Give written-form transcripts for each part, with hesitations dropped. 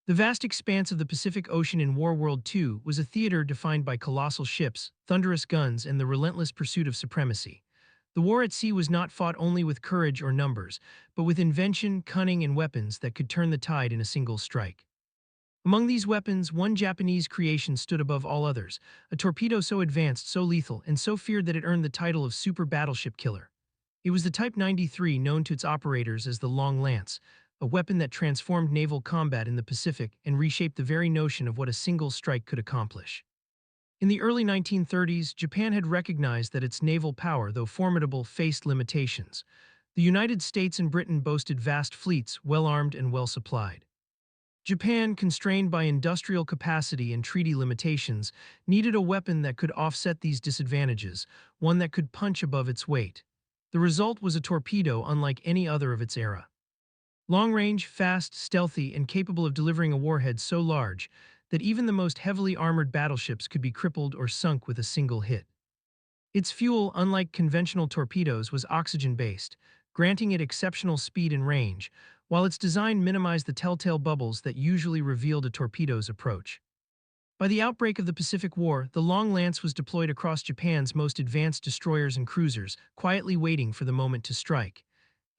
The vast expanse of the Pacific Ocean in War World II was a theater defined by colossal ships, thunderous guns, and the relentless pursuit of supremacy. The war at sea was not fought only with courage or numbers, but with invention, cunning, and weapons that could turn the tide in a single strike. Among these weapons, one Japanese creation stood above all others, a torpedo so advanced, so lethal, and so feared that it earned the title of Super Battleship Killer. It was the Type 93, known to its operators as the Long Lance, a weapon that transformed naval combat in the Pacific and reshaped the very notion of what a single strike could accomplish. In the early 1930s, Japan had recognized that its naval power, though formidable, faced limitations. The United States and Britain boasted vast fleets, well-armed and well-supplied. Japan, constrained by industrial capacity and treaty limitations, needed a weapon that could offset these disadvantages, one that could punch above its weight. The result was a torpedo unlike any other of its era. Long-range, fast, stealthy, and capable of delivering a warhead so large that even the most heavily armored battleships could be crippled or sunk with a single hit. Its fuel, unlike conventional torpedoes, was oxygen-based, granting it exceptional speed and range, while its design minimized the telltale bubbles that usually revealed a torpedo's approach. By the outbreak of the Pacific War, the Long Lance was deployed across Japan's most advanced destroyers and cruisers, quietly waiting for the moment to strike.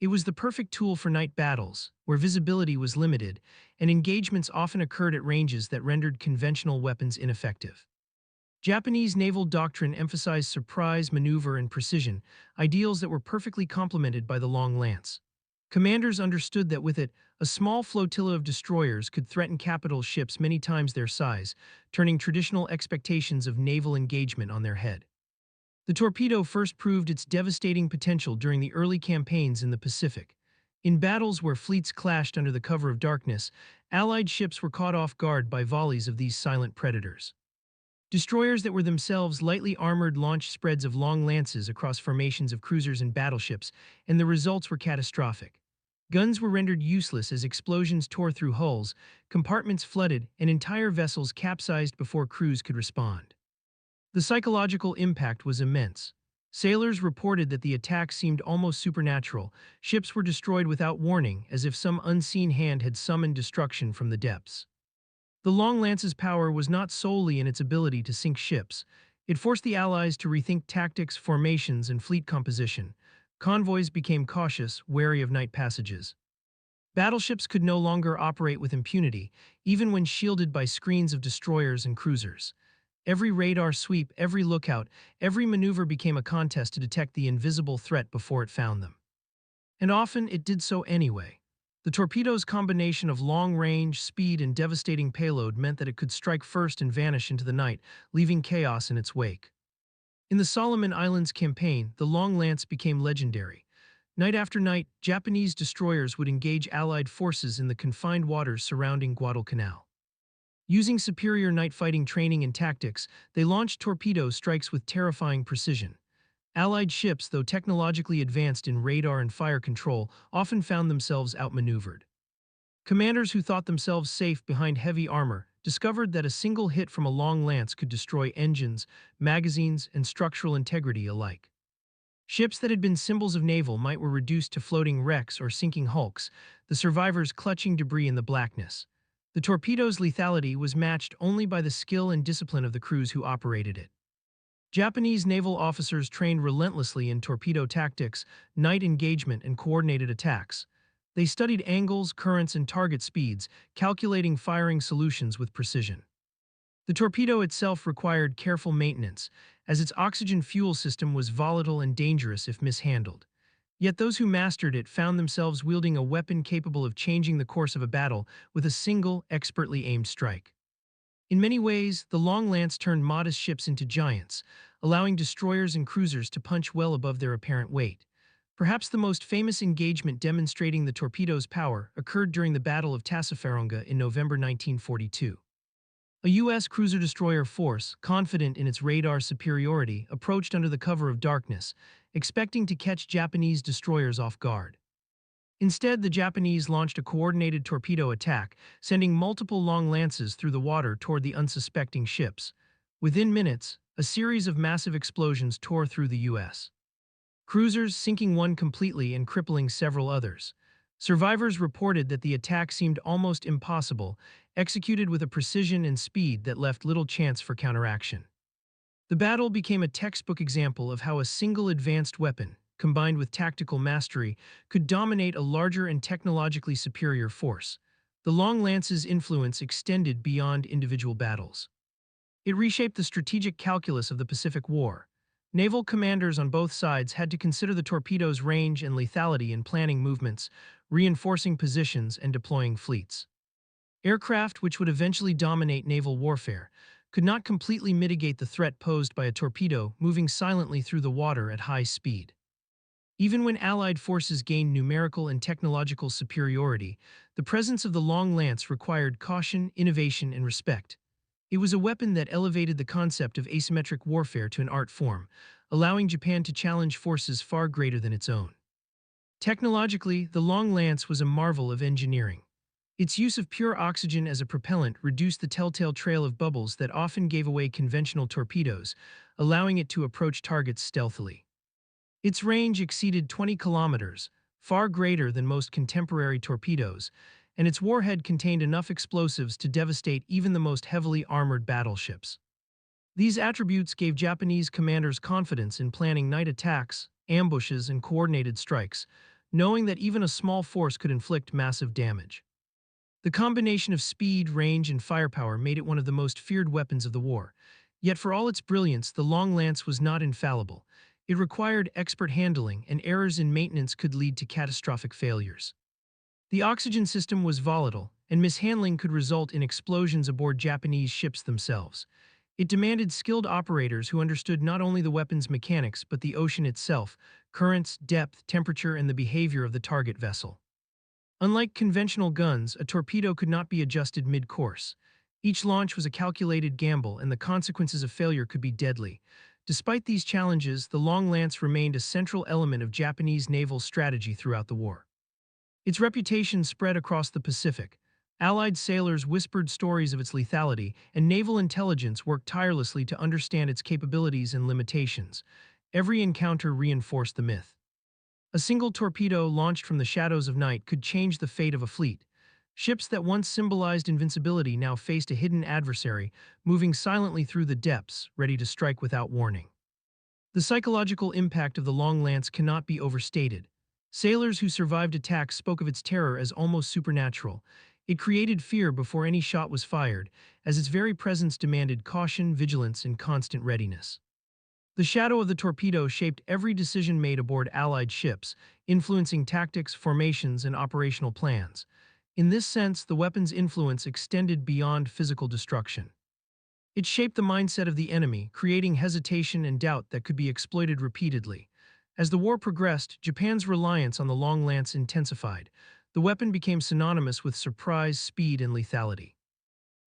It was the perfect tool for night battles, where visibility was limited, and engagements often occurred at ranges that rendered conventional weapons ineffective. Japanese naval doctrine emphasized surprise, maneuver, and precision, ideals that were perfectly complemented by the Long Lance. Commanders understood that with it, a small flotilla of destroyers could threaten capital ships many times their size, turning traditional expectations of naval engagement on their head. The torpedo first proved its devastating potential during the early campaigns in the Pacific. In battles where fleets clashed under the cover of darkness, Allied ships were caught off guard by volleys of these silent predators. Destroyers that were themselves lightly armored launched spreads of long lances across formations of cruisers and battleships, and the results were catastrophic. Guns were rendered useless as explosions tore through hulls, compartments flooded, and entire vessels capsized before crews could respond. The psychological impact was immense. Sailors reported that the attack seemed almost supernatural. Ships were destroyed without warning, as if some unseen hand had summoned destruction from the depths. The Long Lance's power was not solely in its ability to sink ships. It forced the Allies to rethink tactics, formations, and fleet composition. Convoys became cautious, wary of night passages. Battleships could no longer operate with impunity, even when shielded by screens of destroyers and cruisers. Every radar sweep, every lookout, every maneuver became a contest to detect the invisible threat before it found them. And often it did so anyway. The torpedo's combination of long range, speed, and devastating payload meant that it could strike first and vanish into the night, leaving chaos in its wake. In the Solomon Islands campaign, the Long Lance became legendary. Night after night, Japanese destroyers would engage Allied forces in the confined waters surrounding Guadalcanal. Using superior night fighting training and tactics, they launched torpedo strikes with terrifying precision. Allied ships, though technologically advanced in radar and fire control, often found themselves outmaneuvered. Commanders who thought themselves safe behind heavy armor discovered that a single hit from a long lance could destroy engines, magazines, and structural integrity alike. Ships that had been symbols of naval might were reduced to floating wrecks or sinking hulks, the survivors clutching debris in the blackness. The torpedo's lethality was matched only by the skill and discipline of the crews who operated it. Japanese naval officers trained relentlessly in torpedo tactics, night engagement, and coordinated attacks. They studied angles, currents, and target speeds, calculating firing solutions with precision. The torpedo itself required careful maintenance, as its oxygen fuel system was volatile and dangerous if mishandled. Yet those who mastered it found themselves wielding a weapon capable of changing the course of a battle with a single, expertly aimed strike. In many ways, the Long Lance turned modest ships into giants, allowing destroyers and cruisers to punch well above their apparent weight. Perhaps the most famous engagement demonstrating the torpedo's power occurred during the Battle of Tassafaronga in November 1942. A U.S. cruiser-destroyer force, confident in its radar superiority, approached under the cover of darkness, expecting to catch Japanese destroyers off guard. Instead, the Japanese launched a coordinated torpedo attack, sending multiple long lances through the water toward the unsuspecting ships. Within minutes, a series of massive explosions tore through the U.S. cruisers, sinking one completely and crippling several others. Survivors reported that the attack seemed almost impossible, executed with a precision and speed that left little chance for counteraction. The battle became a textbook example of how a single advanced weapon, combined with tactical mastery, could dominate a larger and technologically superior force. The Long Lance's influence extended beyond individual battles. It reshaped the strategic calculus of the Pacific War. Naval commanders on both sides had to consider the torpedo's range and lethality in planning movements, reinforcing positions and deploying fleets. Aircraft, which would eventually dominate naval warfare, could not completely mitigate the threat posed by a torpedo moving silently through the water at high speed. Even when Allied forces gained numerical and technological superiority, the presence of the Long Lance required caution, innovation, and respect. It was a weapon that elevated the concept of asymmetric warfare to an art form, allowing Japan to challenge forces far greater than its own. Technologically, the Long Lance was a marvel of engineering. Its use of pure oxygen as a propellant reduced the telltale trail of bubbles that often gave away conventional torpedoes, allowing it to approach targets stealthily. Its range exceeded 20 kilometers, far greater than most contemporary torpedoes, and its warhead contained enough explosives to devastate even the most heavily armored battleships. These attributes gave Japanese commanders confidence in planning night attacks, ambushes, and coordinated strikes, knowing that even a small force could inflict massive damage. The combination of speed, range, and firepower made it one of the most feared weapons of the war. Yet for all its brilliance, the Long Lance was not infallible. It required expert handling, and errors in maintenance could lead to catastrophic failures. The oxygen system was volatile, and mishandling could result in explosions aboard Japanese ships themselves. It demanded skilled operators who understood not only the weapon's mechanics but the ocean itself, currents, depth, temperature, and the behavior of the target vessel. Unlike conventional guns, a torpedo could not be adjusted mid-course. Each launch was a calculated gamble, and the consequences of failure could be deadly. Despite these challenges, the Long Lance remained a central element of Japanese naval strategy throughout the war. Its reputation spread across the Pacific. Allied sailors whispered stories of its lethality, and naval intelligence worked tirelessly to understand its capabilities and limitations. Every encounter reinforced the myth. A single torpedo launched from the shadows of night could change the fate of a fleet. Ships that once symbolized invincibility now faced a hidden adversary, moving silently through the depths, ready to strike without warning. The psychological impact of the Long Lance cannot be overstated. Sailors who survived attacks spoke of its terror as almost supernatural. It created fear before any shot was fired, as its very presence demanded caution, vigilance, and constant readiness. The shadow of the torpedo shaped every decision made aboard Allied ships, influencing tactics, formations, and operational plans. In this sense, the weapon's influence extended beyond physical destruction. It shaped the mindset of the enemy, creating hesitation and doubt that could be exploited repeatedly. As the war progressed, Japan's reliance on the Long Lance intensified. The weapon became synonymous with surprise, speed, and lethality.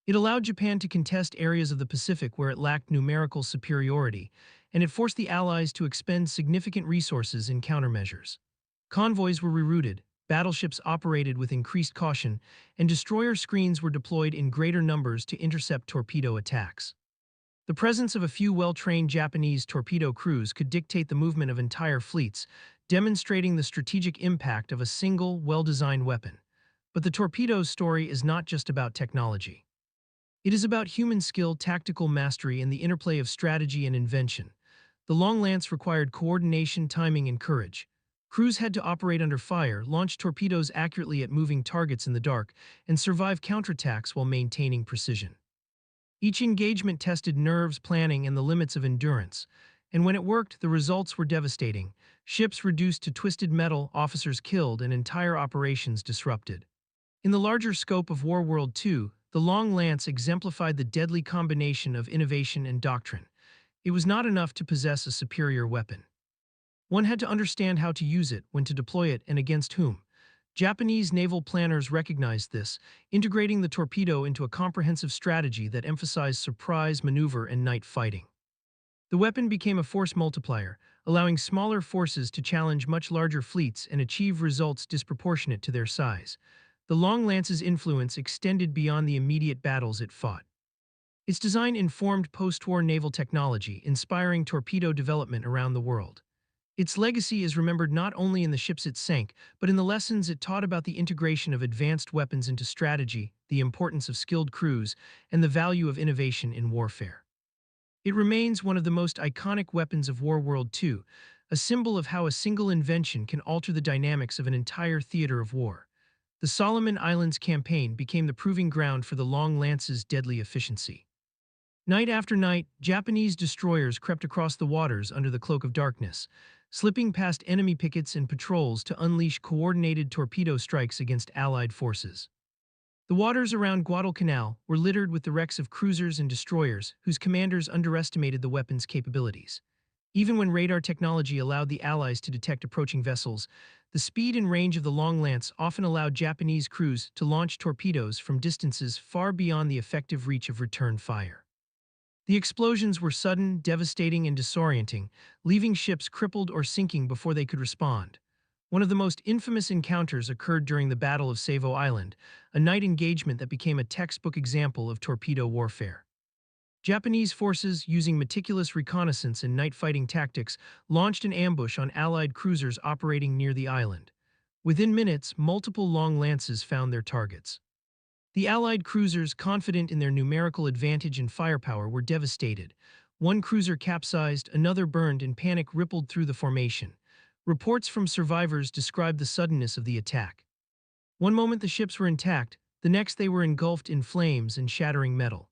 It allowed Japan to contest areas of the Pacific where it lacked numerical superiority, and it forced the Allies to expend significant resources in countermeasures. Convoys were rerouted, battleships operated with increased caution, and destroyer screens were deployed in greater numbers to intercept torpedo attacks. The presence of a few well-trained Japanese torpedo crews could dictate the movement of entire fleets, demonstrating the strategic impact of a single, well-designed weapon. But the torpedo's story is not just about technology. It is about human skill, tactical mastery, and the interplay of strategy and invention. The Long Lance required coordination, timing, and courage. Crews had to operate under fire, launch torpedoes accurately at moving targets in the dark, and survive counterattacks while maintaining precision. Each engagement tested nerves, planning, and the limits of endurance. And when it worked, the results were devastating. Ships reduced to twisted metal, officers killed, and entire operations disrupted. In the larger scope of World War II, the Long Lance exemplified the deadly combination of innovation and doctrine. It was not enough to possess a superior weapon. One had to understand how to use it, when to deploy it, and against whom. Japanese naval planners recognized this, integrating the torpedo into a comprehensive strategy that emphasized surprise, maneuver, and night fighting. The weapon became a force multiplier, allowing smaller forces to challenge much larger fleets and achieve results disproportionate to their size. The Long Lance's influence extended beyond the immediate battles it fought. Its design informed post-war naval technology, inspiring torpedo development around the world. Its legacy is remembered not only in the ships it sank, but in the lessons it taught about the integration of advanced weapons into strategy, the importance of skilled crews, and the value of innovation in warfare. It remains one of the most iconic weapons of World War II, a symbol of how a single invention can alter the dynamics of an entire theater of war. The Solomon Islands campaign became the proving ground for the Long Lance's deadly efficiency. Night after night, Japanese destroyers crept across the waters under the cloak of darkness, slipping past enemy pickets and patrols to unleash coordinated torpedo strikes against Allied forces. The waters around Guadalcanal were littered with the wrecks of cruisers and destroyers whose commanders underestimated the weapon's capabilities. Even when radar technology allowed the Allies to detect approaching vessels, the speed and range of the Long Lance often allowed Japanese crews to launch torpedoes from distances far beyond the effective reach of return fire. The explosions were sudden, devastating, and disorienting, leaving ships crippled or sinking before they could respond. One of the most infamous encounters occurred during the Battle of Savo Island, a night engagement that became a textbook example of torpedo warfare. Japanese forces, using meticulous reconnaissance and night fighting tactics, launched an ambush on Allied cruisers operating near the island. Within minutes, multiple Long Lances found their targets. The Allied cruisers, confident in their numerical advantage and firepower, were devastated. One cruiser capsized, another burned, and panic rippled through the formation. Reports from survivors described the suddenness of the attack. One moment the ships were intact, the next they were engulfed in flames and shattering metal.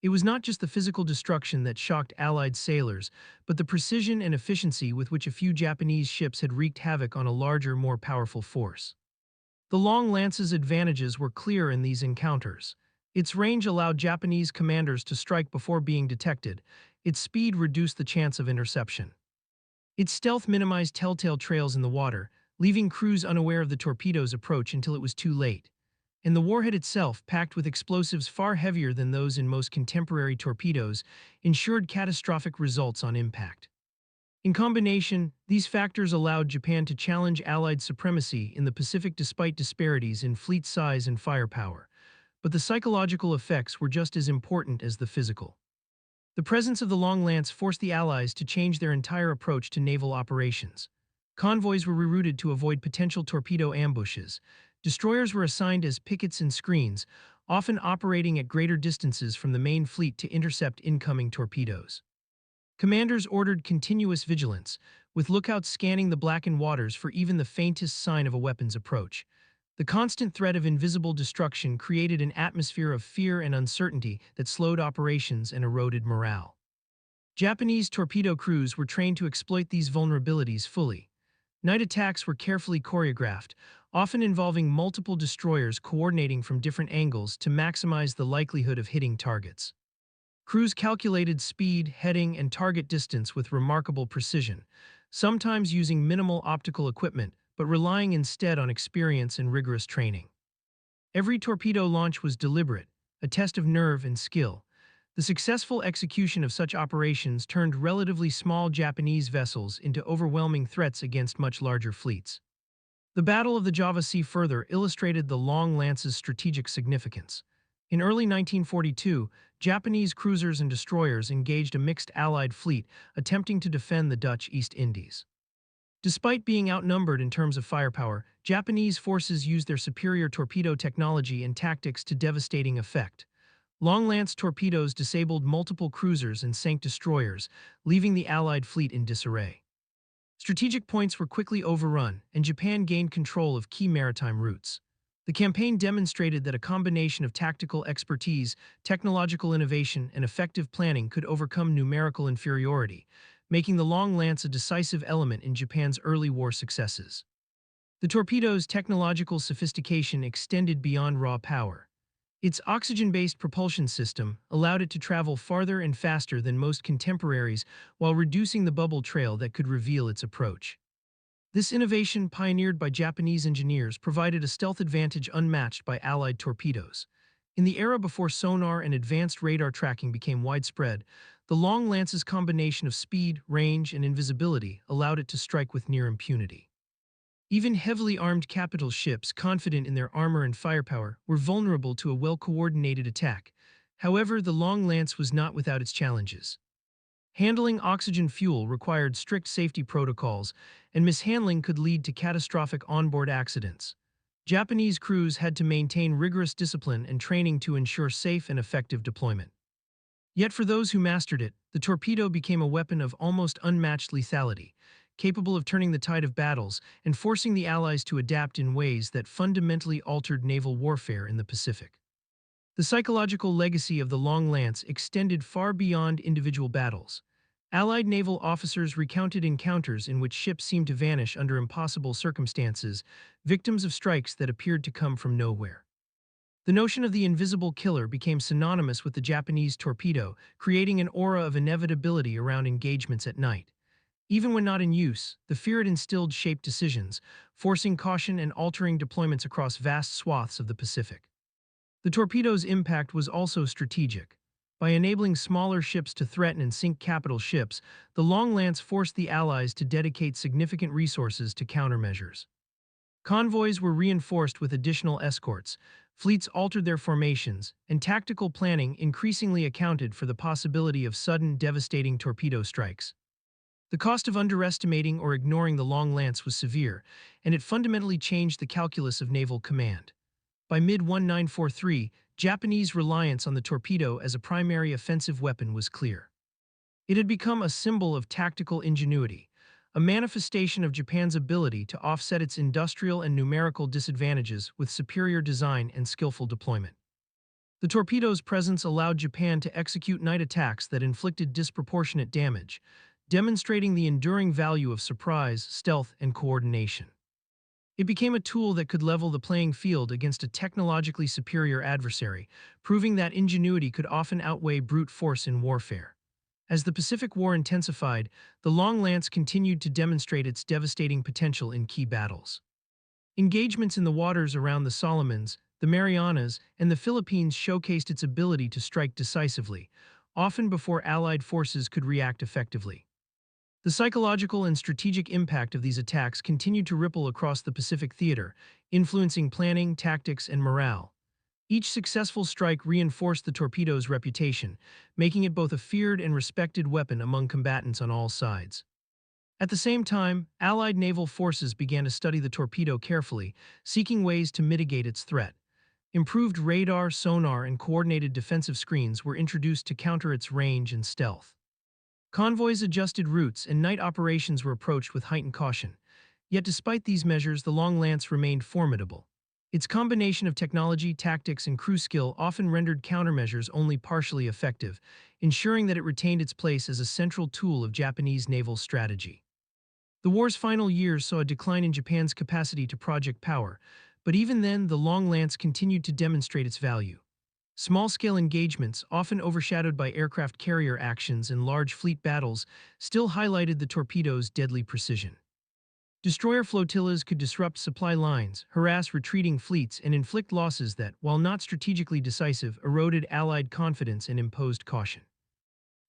It was not just the physical destruction that shocked Allied sailors, but the precision and efficiency with which a few Japanese ships had wreaked havoc on a larger, more powerful force. The Long Lance's advantages were clear in these encounters. Its range allowed Japanese commanders to strike before being detected. Its speed reduced the chance of interception. Its stealth minimized telltale trails in the water, leaving crews unaware of the torpedo's approach until it was too late. And the warhead itself, packed with explosives far heavier than those in most contemporary torpedoes, ensured catastrophic results on impact. In combination, these factors allowed Japan to challenge Allied supremacy in the Pacific despite disparities in fleet size and firepower. But the psychological effects were just as important as the physical. The presence of the Long Lance forced the Allies to change their entire approach to naval operations. Convoys were rerouted to avoid potential torpedo ambushes. Destroyers were assigned as pickets and screens, often operating at greater distances from the main fleet to intercept incoming torpedoes. Commanders ordered continuous vigilance, with lookouts scanning the blackened waters for even the faintest sign of a weapon's approach. The constant threat of invisible destruction created an atmosphere of fear and uncertainty that slowed operations and eroded morale. Japanese torpedo crews were trained to exploit these vulnerabilities fully. Night attacks were carefully choreographed, often involving multiple destroyers coordinating from different angles to maximize the likelihood of hitting targets. Crews calculated speed, heading, and target distance with remarkable precision, sometimes using minimal optical equipment, but relying instead on experience and rigorous training. Every torpedo launch was deliberate, a test of nerve and skill. The successful execution of such operations turned relatively small Japanese vessels into overwhelming threats against much larger fleets. The Battle of the Java Sea further illustrated the Long Lance's strategic significance. In early 1942, Japanese cruisers and destroyers engaged a mixed Allied fleet attempting to defend the Dutch East Indies. Despite being outnumbered in terms of firepower, Japanese forces used their superior torpedo technology and tactics to devastating effect. Long Lance torpedoes disabled multiple cruisers and sank destroyers, leaving the Allied fleet in disarray. Strategic points were quickly overrun, and Japan gained control of key maritime routes. The campaign demonstrated that a combination of tactical expertise, technological innovation, and effective planning could overcome numerical inferiority, making the Long Lance a decisive element in Japan's early war successes. The torpedo's technological sophistication extended beyond raw power. Its oxygen-based propulsion system allowed it to travel farther and faster than most contemporaries while reducing the bubble trail that could reveal its approach. This innovation, pioneered by Japanese engineers, provided a stealth advantage unmatched by Allied torpedoes. In the era before sonar and advanced radar tracking became widespread, the Long Lance's combination of speed, range, and invisibility allowed it to strike with near impunity. Even heavily armed capital ships, confident in their armor and firepower, were vulnerable to a well-coordinated attack. However, the Long Lance was not without its challenges. Handling oxygen fuel required strict safety protocols, and mishandling could lead to catastrophic onboard accidents. Japanese crews had to maintain rigorous discipline and training to ensure safe and effective deployment. Yet for those who mastered it, the torpedo became a weapon of almost unmatched lethality, capable of turning the tide of battles and forcing the Allies to adapt in ways that fundamentally altered naval warfare in the Pacific. The psychological legacy of the Long Lance extended far beyond individual battles. Allied naval officers recounted encounters in which ships seemed to vanish under impossible circumstances, victims of strikes that appeared to come from nowhere. The notion of the invisible killer became synonymous with the Japanese torpedo, creating an aura of inevitability around engagements at night. Even when not in use, the fear it instilled shaped decisions, forcing caution and altering deployments across vast swaths of the Pacific. The torpedo's impact was also strategic. By enabling smaller ships to threaten and sink capital ships, the Long Lance forced the Allies to dedicate significant resources to countermeasures. Convoys were reinforced with additional escorts, fleets altered their formations, and tactical planning increasingly accounted for the possibility of sudden, devastating torpedo strikes. The cost of underestimating or ignoring the Long Lance was severe, and it fundamentally changed the calculus of naval command. By mid-1943, Japanese reliance on the torpedo as a primary offensive weapon was clear. It had become a symbol of tactical ingenuity, a manifestation of Japan's ability to offset its industrial and numerical disadvantages with superior design and skillful deployment. The torpedo's presence allowed Japan to execute night attacks that inflicted disproportionate damage, demonstrating the enduring value of surprise, stealth, and coordination. It became a tool that could level the playing field against a technologically superior adversary, proving that ingenuity could often outweigh brute force in warfare. As the Pacific War intensified, the Long Lance continued to demonstrate its devastating potential in key battles. Engagements in the waters around the Solomons, the Marianas, and the Philippines showcased its ability to strike decisively, often before Allied forces could react effectively. The psychological and strategic impact of these attacks continued to ripple across the Pacific theater, influencing planning, tactics, and morale. Each successful strike reinforced the torpedo's reputation, making it both a feared and respected weapon among combatants on all sides. At the same time, Allied naval forces began to study the torpedo carefully, seeking ways to mitigate its threat. Improved radar, sonar, and coordinated defensive screens were introduced to counter its range and stealth. Convoys adjusted routes and night operations were approached with heightened caution. Yet despite these measures, the Long Lance remained formidable. Its combination of technology, tactics, and crew skill often rendered countermeasures only partially effective, ensuring that it retained its place as a central tool of Japanese naval strategy. The war's final years saw a decline in Japan's capacity to project power, but even then the Long Lance continued to demonstrate its value. Small-scale engagements, often overshadowed by aircraft carrier actions and large fleet battles, still highlighted the torpedo's deadly precision. Destroyer flotillas could disrupt supply lines, harass retreating fleets, and inflict losses that, while not strategically decisive, eroded Allied confidence and imposed caution.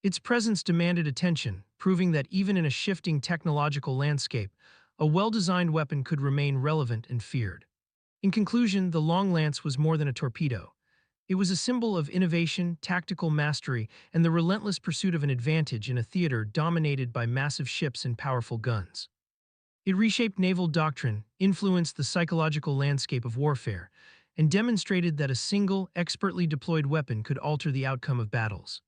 Its presence demanded attention, proving that even in a shifting technological landscape, a well-designed weapon could remain relevant and feared. In conclusion, the Long Lance was more than a torpedo. It was a symbol of innovation, tactical mastery, and the relentless pursuit of an advantage in a theater dominated by massive ships and powerful guns. It reshaped naval doctrine, influenced the psychological landscape of warfare, and demonstrated that a single, expertly deployed weapon could alter the outcome of battles.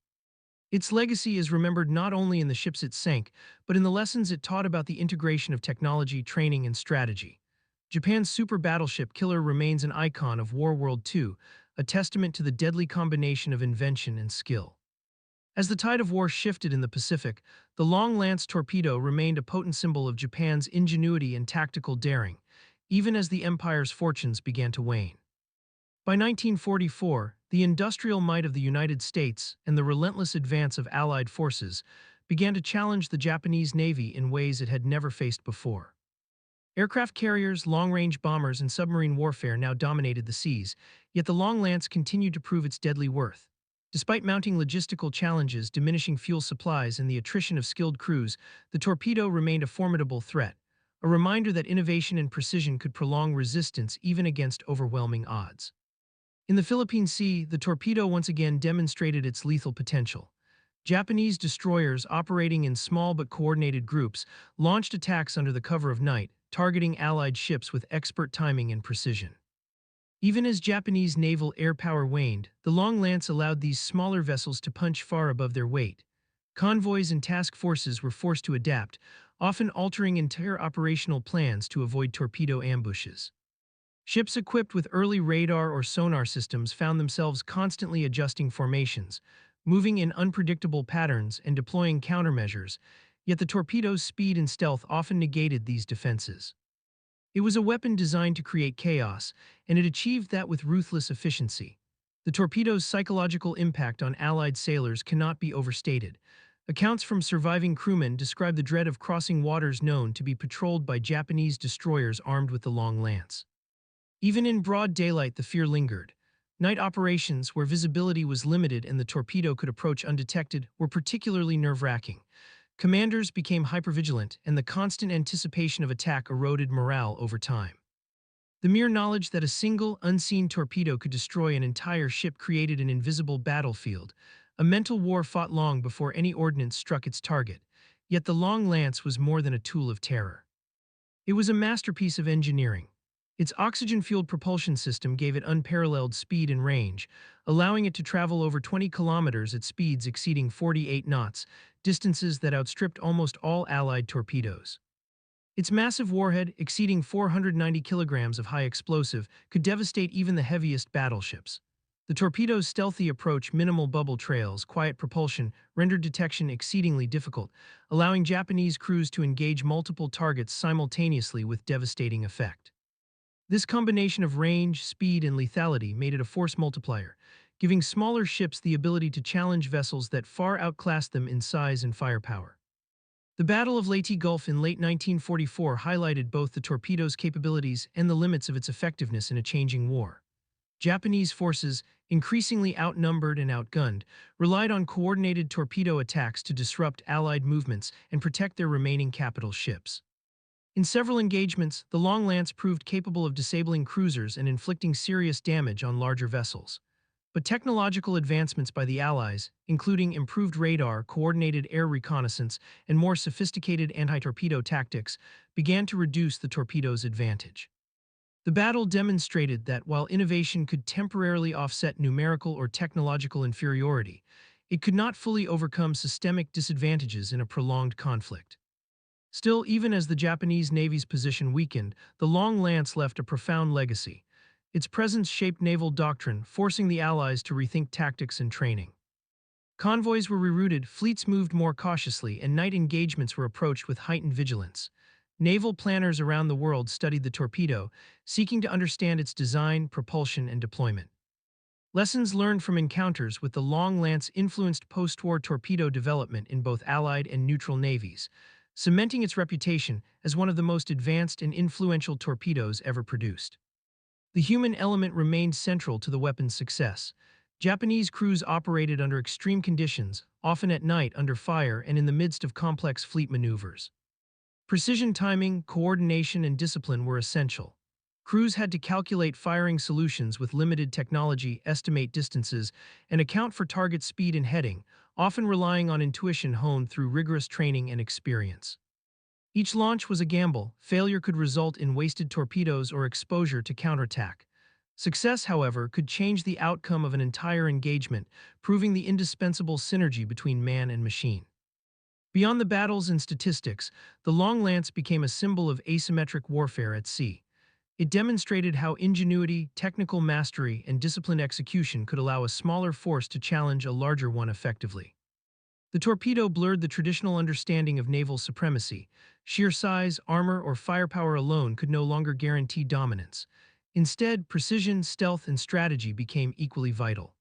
Its legacy is remembered not only in the ships it sank, but in the lessons it taught about the integration of technology, training, and strategy. Japan's super battleship killer remains an icon of World War II, a testament to the deadly combination of invention and skill. As the tide of war shifted in the Pacific, the Long Lance torpedo remained a potent symbol of Japan's ingenuity and tactical daring, even as the empire's fortunes began to wane. By 1944, the industrial might of the United States and the relentless advance of Allied forces began to challenge the Japanese Navy in ways it had never faced before. Aircraft carriers, long-range bombers, and submarine warfare now dominated the seas, yet the Long Lance continued to prove its deadly worth. Despite mounting logistical challenges, diminishing fuel supplies, and the attrition of skilled crews, the torpedo remained a formidable threat, a reminder that innovation and precision could prolong resistance even against overwhelming odds. In the Philippine Sea, the torpedo once again demonstrated its lethal potential. Japanese destroyers operating in small but coordinated groups launched attacks under the cover of night, targeting Allied ships with expert timing and precision. Even as Japanese naval air power waned, the Long Lance allowed these smaller vessels to punch far above their weight. Convoys and task forces were forced to adapt, often altering entire operational plans to avoid torpedo ambushes. Ships equipped with early radar or sonar systems found themselves constantly adjusting formations, moving in unpredictable patterns and deploying countermeasures, yet the torpedo's speed and stealth often negated these defenses. It was a weapon designed to create chaos, and it achieved that with ruthless efficiency. The torpedo's psychological impact on Allied sailors cannot be overstated. Accounts from surviving crewmen describe the dread of crossing waters known to be patrolled by Japanese destroyers armed with the Long Lance. Even in broad daylight, the fear lingered. Night operations, where visibility was limited and the torpedo could approach undetected, were particularly nerve-wracking. Commanders became hypervigilant, and the constant anticipation of attack eroded morale over time. The mere knowledge that a single, unseen torpedo could destroy an entire ship created an invisible battlefield, a mental war fought long before any ordnance struck its target. Yet the Long Lance was more than a tool of terror. It was a masterpiece of engineering. Its oxygen-fueled propulsion system gave it unparalleled speed and range, allowing it to travel over 20 kilometers at speeds exceeding 48 knots, distances that outstripped almost all Allied torpedoes. Its massive warhead, exceeding 490 kilograms of high explosive, could devastate even the heaviest battleships. The torpedo's stealthy approach, minimal bubble trails, quiet propulsion, rendered detection exceedingly difficult, allowing Japanese crews to engage multiple targets simultaneously with devastating effect. This combination of range, speed, and lethality made it a force multiplier, giving smaller ships the ability to challenge vessels that far outclassed them in size and firepower. The Battle of Leyte Gulf in late 1944 highlighted both the torpedo's capabilities and the limits of its effectiveness in a changing war. Japanese forces, increasingly outnumbered and outgunned, relied on coordinated torpedo attacks to disrupt Allied movements and protect their remaining capital ships. In several engagements, the Long Lance proved capable of disabling cruisers and inflicting serious damage on larger vessels. But technological advancements by the Allies, including improved radar, coordinated air reconnaissance, and more sophisticated anti-torpedo tactics, began to reduce the torpedo's advantage. The battle demonstrated that while innovation could temporarily offset numerical or technological inferiority, it could not fully overcome systemic disadvantages in a prolonged conflict. Still, even as the Japanese Navy's position weakened, the Long Lance left a profound legacy. Its presence shaped naval doctrine, forcing the Allies to rethink tactics and training. Convoys were rerouted, fleets moved more cautiously, and night engagements were approached with heightened vigilance. Naval planners around the world studied the torpedo, seeking to understand its design, propulsion, and deployment. Lessons learned from encounters with the Long Lance influenced post-war torpedo development in both Allied and neutral navies, cementing its reputation as one of the most advanced and influential torpedoes ever produced. The human element remained central to the weapon's success. Japanese crews operated under extreme conditions, often at night under fire and in the midst of complex fleet maneuvers. Precision timing, coordination, and discipline were essential. Crews had to calculate firing solutions with limited technology, estimate distances, and account for target speed and heading, often relying on intuition honed through rigorous training and experience. Each launch was a gamble. Failure could result in wasted torpedoes or exposure to counterattack. Success, however, could change the outcome of an entire engagement, proving the indispensable synergy between man and machine. Beyond the battles and statistics, the Long Lance became a symbol of asymmetric warfare at sea. It demonstrated how ingenuity, technical mastery, and disciplined execution could allow a smaller force to challenge a larger one effectively. The torpedo blurred the traditional understanding of naval supremacy. Sheer size, armor, or firepower alone could no longer guarantee dominance. Instead, precision, stealth, and strategy became equally vital.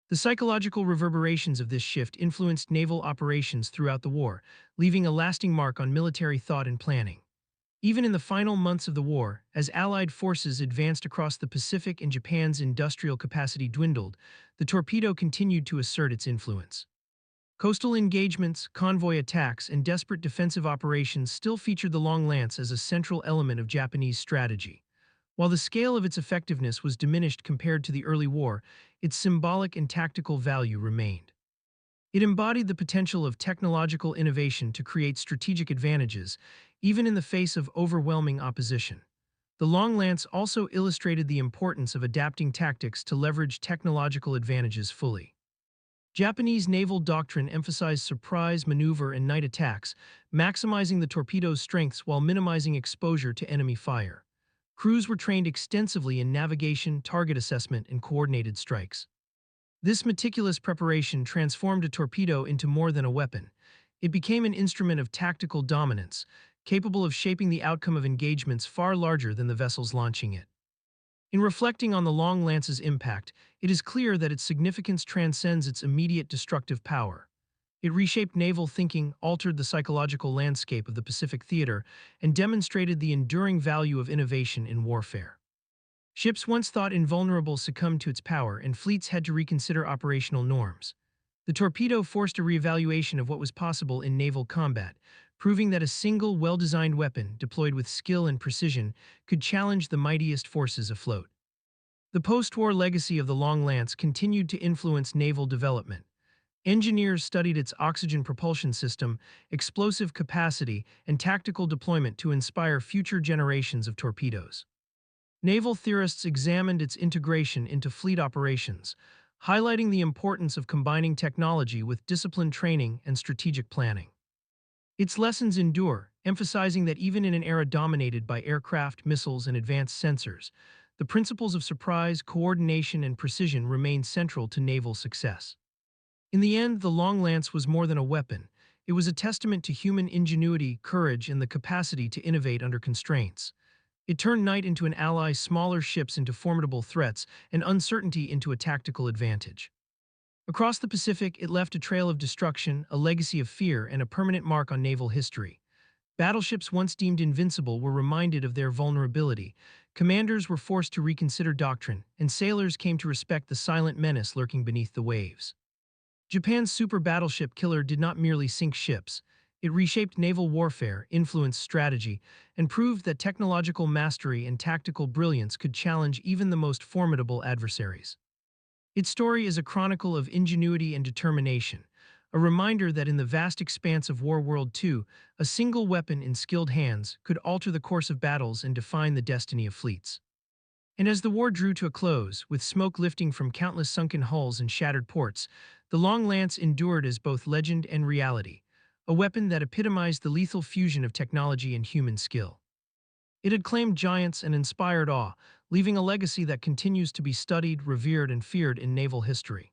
The psychological reverberations of this shift influenced naval operations throughout the war, leaving a lasting mark on military thought and planning. Even in the final months of the war, as Allied forces advanced across the Pacific and Japan's industrial capacity dwindled, the torpedo continued to assert its influence. Coastal engagements, convoy attacks, and desperate defensive operations still featured the Long Lance as a central element of Japanese strategy. While the scale of its effectiveness was diminished compared to the early war, its symbolic and tactical value remained. It embodied the potential of technological innovation to create strategic advantages, even in the face of overwhelming opposition. The long lance also illustrated the importance of adapting tactics to leverage technological advantages fully. Japanese naval doctrine emphasized surprise, maneuver, and night attacks, maximizing the torpedo's strengths while minimizing exposure to enemy fire. Crews were trained extensively in navigation, target assessment, and coordinated strikes. This meticulous preparation transformed a torpedo into more than a weapon. It became an instrument of tactical dominance, capable of shaping the outcome of engagements far larger than the vessels launching it. In reflecting on the Long Lance's impact, it is clear that its significance transcends its immediate destructive power. It reshaped naval thinking, altered the psychological landscape of the Pacific theater, and demonstrated the enduring value of innovation in warfare. Ships once thought invulnerable succumbed to its power, and fleets had to reconsider operational norms. The torpedo forced a reevaluation of what was possible in naval combat, proving that a single, well-designed weapon, deployed with skill and precision, could challenge the mightiest forces afloat. The post-war legacy of the Long Lance continued to influence naval development. Engineers studied its oxygen propulsion system, explosive capacity, and tactical deployment to inspire future generations of torpedoes. Naval theorists examined its integration into fleet operations, highlighting the importance of combining technology with disciplined training and strategic planning. Its lessons endure, emphasizing that even in an era dominated by aircraft, missiles, and advanced sensors, the principles of surprise, coordination, and precision remain central to naval success. In the end, the Long Lance was more than a weapon. It was a testament to human ingenuity, courage, and the capacity to innovate under constraints. It turned night into an ally, smaller ships into formidable threats, and uncertainty into a tactical advantage. Across the Pacific, it left a trail of destruction, a legacy of fear, and a permanent mark on naval history. Battleships once deemed invincible were reminded of their vulnerability. Commanders were forced to reconsider doctrine, and sailors came to respect the silent menace lurking beneath the waves. Japan's super battleship killer did not merely sink ships. It reshaped naval warfare, influenced strategy, and proved that technological mastery and tactical brilliance could challenge even the most formidable adversaries. Its story is a chronicle of ingenuity and determination, a reminder that in the vast expanse of World War II, a single weapon in skilled hands could alter the course of battles and define the destiny of fleets. And as the war drew to a close, with smoke lifting from countless sunken hulls and shattered ports, the Long Lance endured as both legend and reality, a weapon that epitomized the lethal fusion of technology and human skill. It had claimed giants and inspired awe, leaving a legacy that continues to be studied, revered, and feared in naval history.